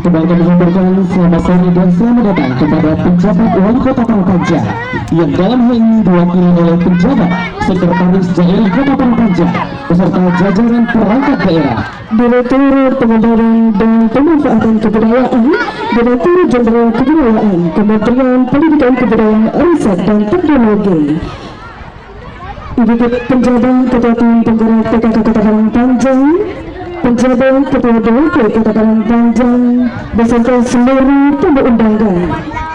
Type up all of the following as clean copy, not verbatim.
Kembali kami sampaikan selamat sore dan selamat datang kepada penjabat wali kota Pamekasan yang dalam hal ini diwakili oleh penjabat sekretaris daerah kota Pamekasan beserta jajaran perangkat daerah, Direktur Pengembangan dan Pemanfaatan Kebudayaan, Direktur Jenderal Kebudayaan, Kementerian Pendidikan Kebudayaan, Riset dan Teknologi, Ibu Penjabat Ketua Tim Penggerak PKK Kota Pamekasan, penjabat ketua DPD Kota Pamekasan beserta seluruh tamu undangan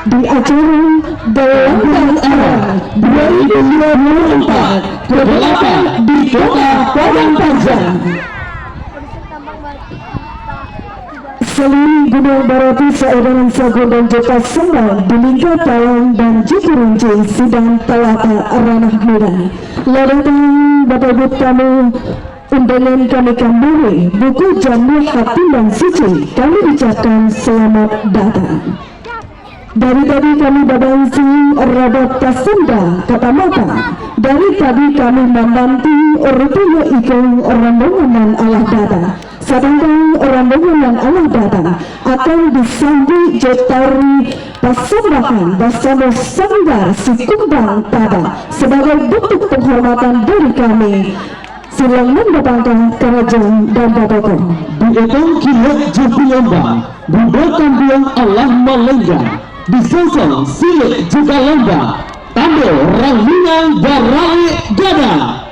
di acara Gelombang Arah 2024 ke-8 di Kota Pamekasan. Saling Gunung Barati Saedaran Sagun dan Jota Sembang di Lingkar Talang dan Cikurunci Sidang Talata Ranah Muda. Lalu Bapak Ibu tamu undangan kami kembali buku jamu hati dan suci kami ucapkan selamat datang. Dari tadi kami babansi Rabat Kasenda kata mata. Dari tadi kami membantu rupanya ikung rombongan Allah data. Sedangkan rombongan Allah data akan disambut jetari pasambahan bersama sanggar si kumbang tada sebagai bentuk penghormatan dari kami. Silang mendatangkan kerajaan dan babakan di etong kilat jampi lembang di belakang biang Allah melenggang di sosong silik juga lembang tampil rangingan baralik gada.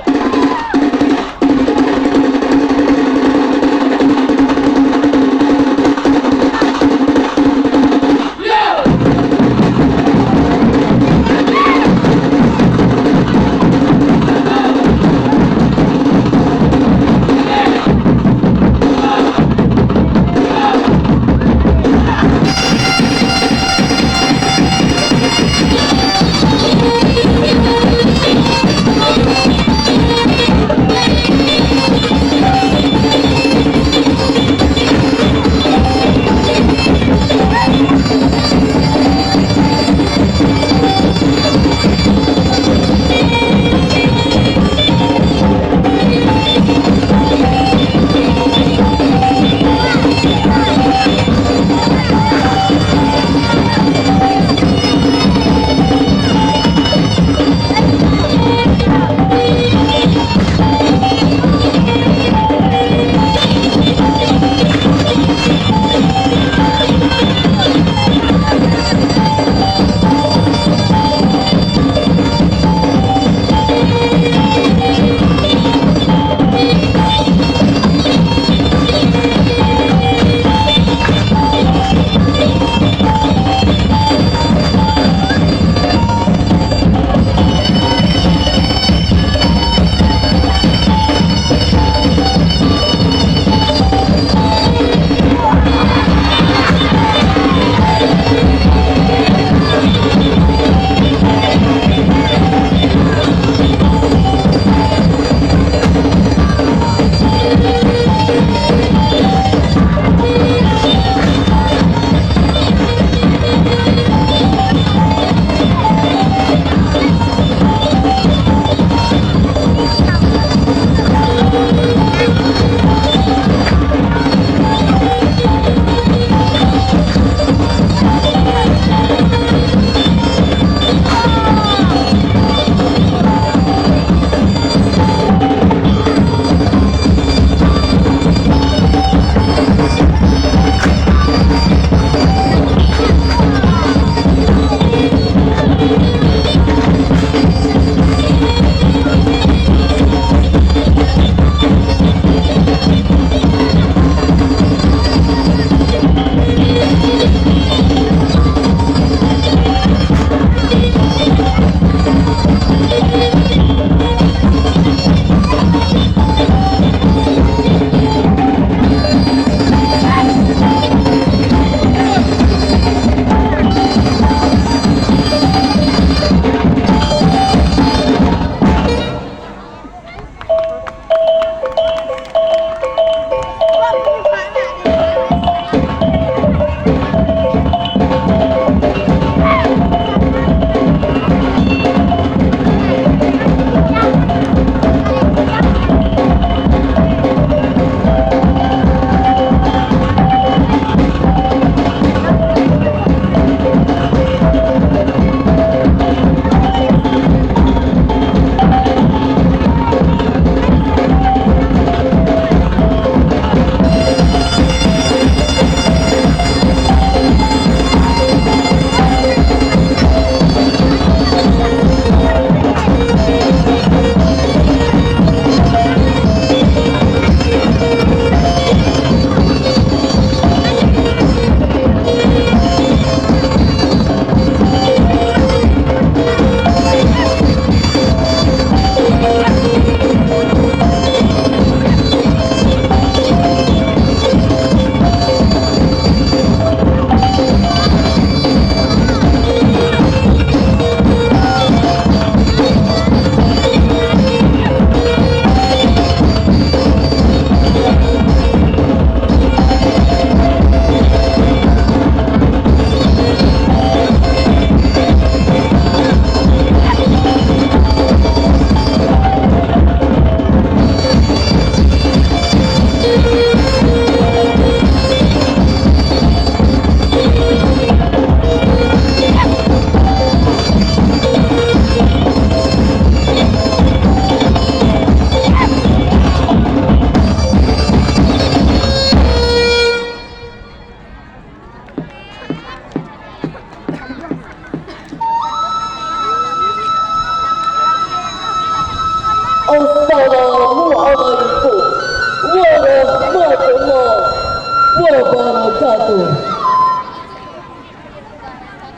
satu.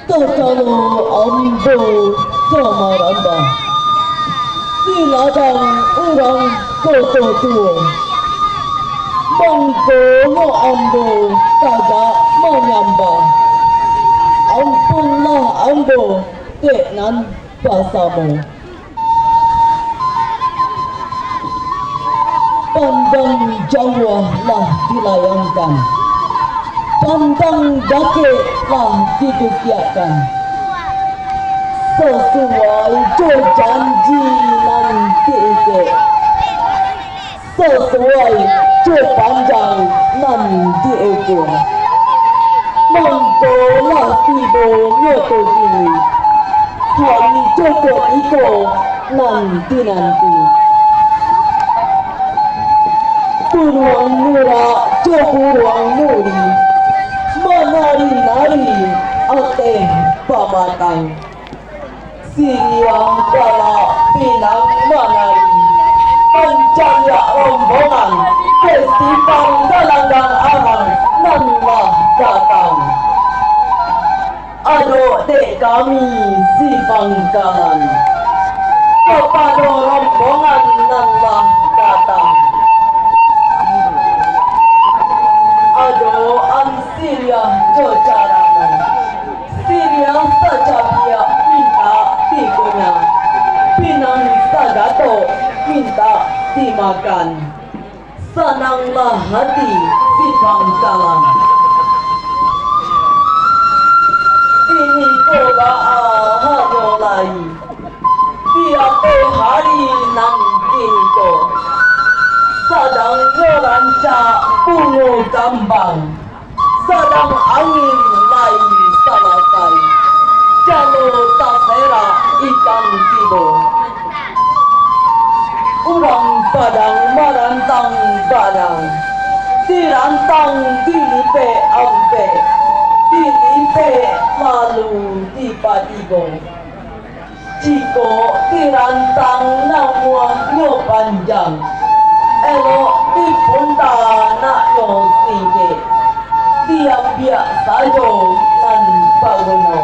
Terkalo ambo samaranda, di ladang orang kota tua, mengkono ambo kagak menyambang. Ampunlah ambo dengan bahasamu. Pandang Jawa lah dilayangkan, pandang Dake lah didukiakan, sesuai jo janji nanti ke, sesuai jo panjang nanti ke, monggo lah tibo nyoto kini, hari joko iko nanti. Puruang murah, puruang muri, menari-nari, ate pamatang. Siriang kala pinang menari, mencari rombongan, festival galangang aman, nanglah datang. Aduh dek kami si Bangkalan, kepada rombongan nanglah datang. Aduh ansiria jocarana, siria saja dia minta tikunya, pinang sagato minta dimakan. Senanglah hati si Bangkalan. Ini cobaan mulai, tiap hari nanti ko. Sedang ngeranca bunga kambang, sedang angin naik selesai, jalur tasera ikan tibo. Urang padang merantang padang, dirantang dilipe ampe, dilipe lalu tiba-tiba. Jiko dirantang namanya panjang, elok di punta nak yo singke, dia biak sajo nan pagono.